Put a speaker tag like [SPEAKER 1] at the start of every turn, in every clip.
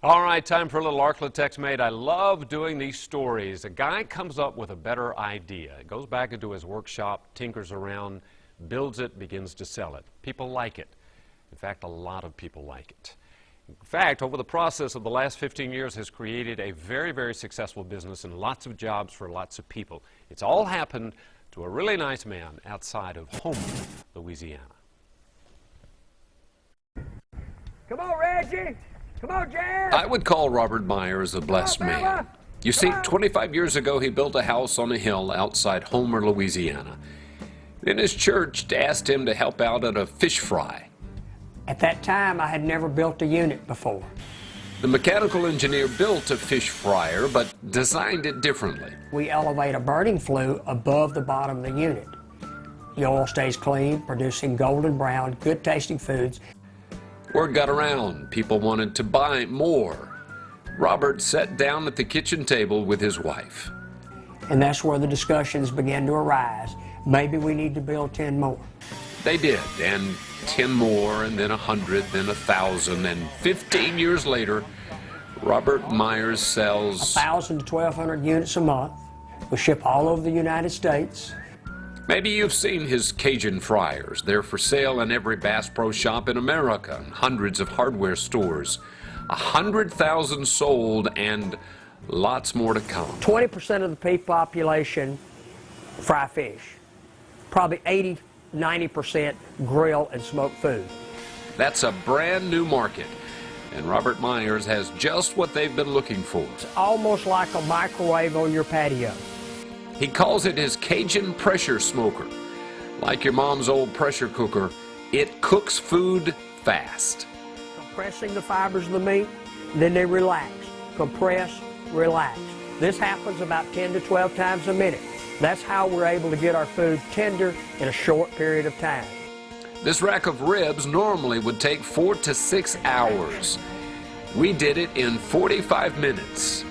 [SPEAKER 1] All right, time for a little Arklatex made. I love doing these stories. A guy comes up with a better idea, goes back into his workshop, tinkers around, builds it, begins to sell it. People like it. In fact, a lot of people like it. In fact, over the process of the last 15 years has created a very, very successful business and lots of jobs for lots of people. It's all happened to a really nice man outside of Homer, Louisiana.
[SPEAKER 2] Come on, Reggie. Come on, Jan.
[SPEAKER 1] I would call Robert Myers a blessed man. You see, 25 years ago, he built a house on a hill outside Homer, Louisiana. Then his church asked him to help out at a fish fry.
[SPEAKER 2] At that time, I had never built a unit before.
[SPEAKER 1] The mechanical engineer built a fish fryer, but designed it differently.
[SPEAKER 2] We elevate a burning flue above the bottom of the unit. The oil stays clean, producing golden brown, good-tasting foods.
[SPEAKER 1] Word got around. People wanted to buy more. Robert sat down at the kitchen table with his wife.
[SPEAKER 2] And that's where the discussions began to arise. Maybe we need to build 10 more.
[SPEAKER 1] They did, and 10 more, and then 100, then 1,000, and 15 years later, Robert Myers sells
[SPEAKER 2] 1,000 to 1,200 units a month. We ship all over the United States.
[SPEAKER 1] Maybe you've seen his Cajun fryers. They're for sale in every Bass Pro Shop in America and hundreds of hardware stores. 100,000 sold and lots more to come.
[SPEAKER 2] 20% of the people population fry fish. Probably 80–90% grill and smoke food.
[SPEAKER 1] That's a brand new market, and Robert Myers has just what they've been looking for.
[SPEAKER 2] It's almost like a microwave on your patio.
[SPEAKER 1] He calls it his Cajun pressure smoker. Like your mom's old pressure cooker, it cooks food fast.
[SPEAKER 2] Compressing the fibers of the meat, then they relax. Compress, relax. This happens about 10 to 12 times a minute. That's how we're able to get our food tender in a short period of time.
[SPEAKER 1] This rack of ribs normally would take 4 to 6 hours. We did it in 45 minutes,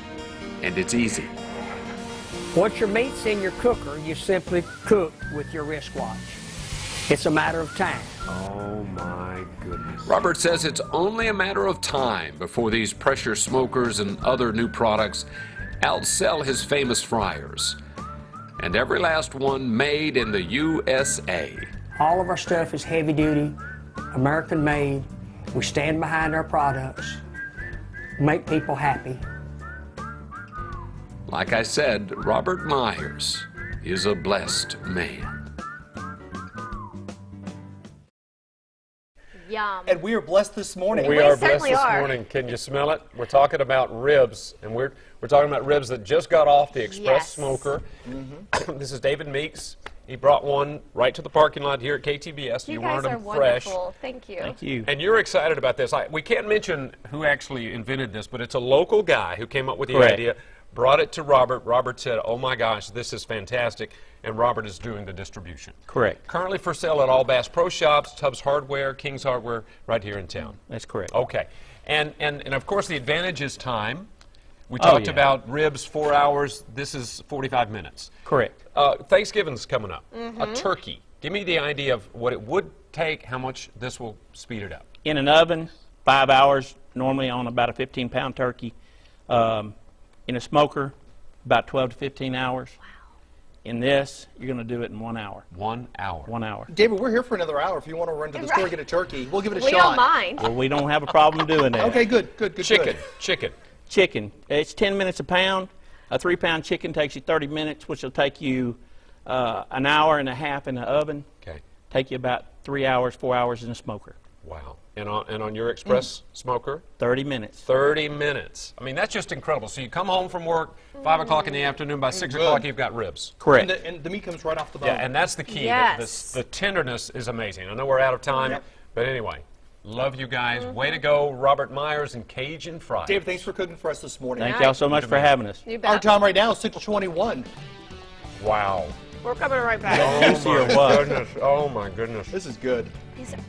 [SPEAKER 1] and it's easy.
[SPEAKER 2] Once your meat's in your cooker, you simply cook with your wristwatch. It's a matter of time.
[SPEAKER 1] Oh my goodness. Robert says it's only a matter of time before these pressure smokers and other new products outsell his famous fryers. And every last one made in the USA.
[SPEAKER 2] All of our stuff is heavy duty, American made. We stand behind our products, make people happy.
[SPEAKER 1] Like I said, Robert Myers is a blessed man.
[SPEAKER 3] Yum.
[SPEAKER 4] And we are blessed this morning.
[SPEAKER 1] We are blessed
[SPEAKER 3] certainly
[SPEAKER 1] this
[SPEAKER 3] are.
[SPEAKER 1] morning. Can you smell it? We're talking about ribs, and we're talking about ribs that just got off the express
[SPEAKER 3] Yes.
[SPEAKER 1] smoker. This is David Meeks. He brought one right to the parking lot here at KTBS.
[SPEAKER 3] You
[SPEAKER 1] wanted
[SPEAKER 3] guys are
[SPEAKER 1] them fresh.
[SPEAKER 3] wonderful. Thank you.
[SPEAKER 5] Thank you.
[SPEAKER 1] And you're excited about this. We can't mention who actually invented this, but it's a local guy who came up with the
[SPEAKER 5] Correct.
[SPEAKER 1] idea, brought it to Robert. Robert said, oh my gosh, this is fantastic. And Robert is doing the distribution.
[SPEAKER 5] Correct.
[SPEAKER 1] Currently for sale at all Bass Pro Shops, Tubbs Hardware, King's Hardware, right here in town.
[SPEAKER 5] That's correct.
[SPEAKER 1] Okay. And of course the advantage is time. We
[SPEAKER 5] Oh,
[SPEAKER 1] talked
[SPEAKER 5] yeah.
[SPEAKER 1] about ribs 4 hours. This is 45 minutes.
[SPEAKER 5] Correct.
[SPEAKER 1] Thanksgiving's coming up. A turkey. Give me the idea of what it would take, how much this will speed it up.
[SPEAKER 5] In an oven, 5 hours, normally on about a 15-pound turkey. In a smoker, about 12 to 15 hours. Wow. In this, you're going to do it in 1 hour.
[SPEAKER 1] 1 hour.
[SPEAKER 5] 1 hour.
[SPEAKER 4] David, we're here for another hour. If you want to run to the store and get a turkey, we'll give it a
[SPEAKER 3] We
[SPEAKER 4] shot.
[SPEAKER 3] don't mind.
[SPEAKER 5] Well, we don't have a problem doing that.
[SPEAKER 4] Okay, good.
[SPEAKER 1] Chicken.
[SPEAKER 5] Chicken. It's 10 minutes a pound. A 3-pound chicken takes you 30 minutes, which will take you an hour and a half in the oven.
[SPEAKER 1] Okay.
[SPEAKER 5] Take you about 3 hours, 4 hours in the smoker.
[SPEAKER 1] Wow. And on your express smoker?
[SPEAKER 5] 30 minutes.
[SPEAKER 1] 30 minutes. I mean, that's just incredible. So you come home from work, 5 o'clock in the afternoon, by 6 o'clock you've got ribs.
[SPEAKER 5] Correct.
[SPEAKER 4] And the meat comes right off the bone.
[SPEAKER 1] Yeah, and that's the key.
[SPEAKER 3] Yes.
[SPEAKER 1] The tenderness is amazing. I know we're out of time, but anyway, love you guys. Way to go, Robert Myers and Cajun Fries.
[SPEAKER 4] David, thanks for cooking for us this morning.
[SPEAKER 5] Thank y'all so much for having us.
[SPEAKER 3] You bet.
[SPEAKER 4] Our time right now is 6:21.
[SPEAKER 1] Wow.
[SPEAKER 3] We're coming right back.
[SPEAKER 1] Oh my goodness. Oh my goodness.
[SPEAKER 4] This is good.
[SPEAKER 3] These are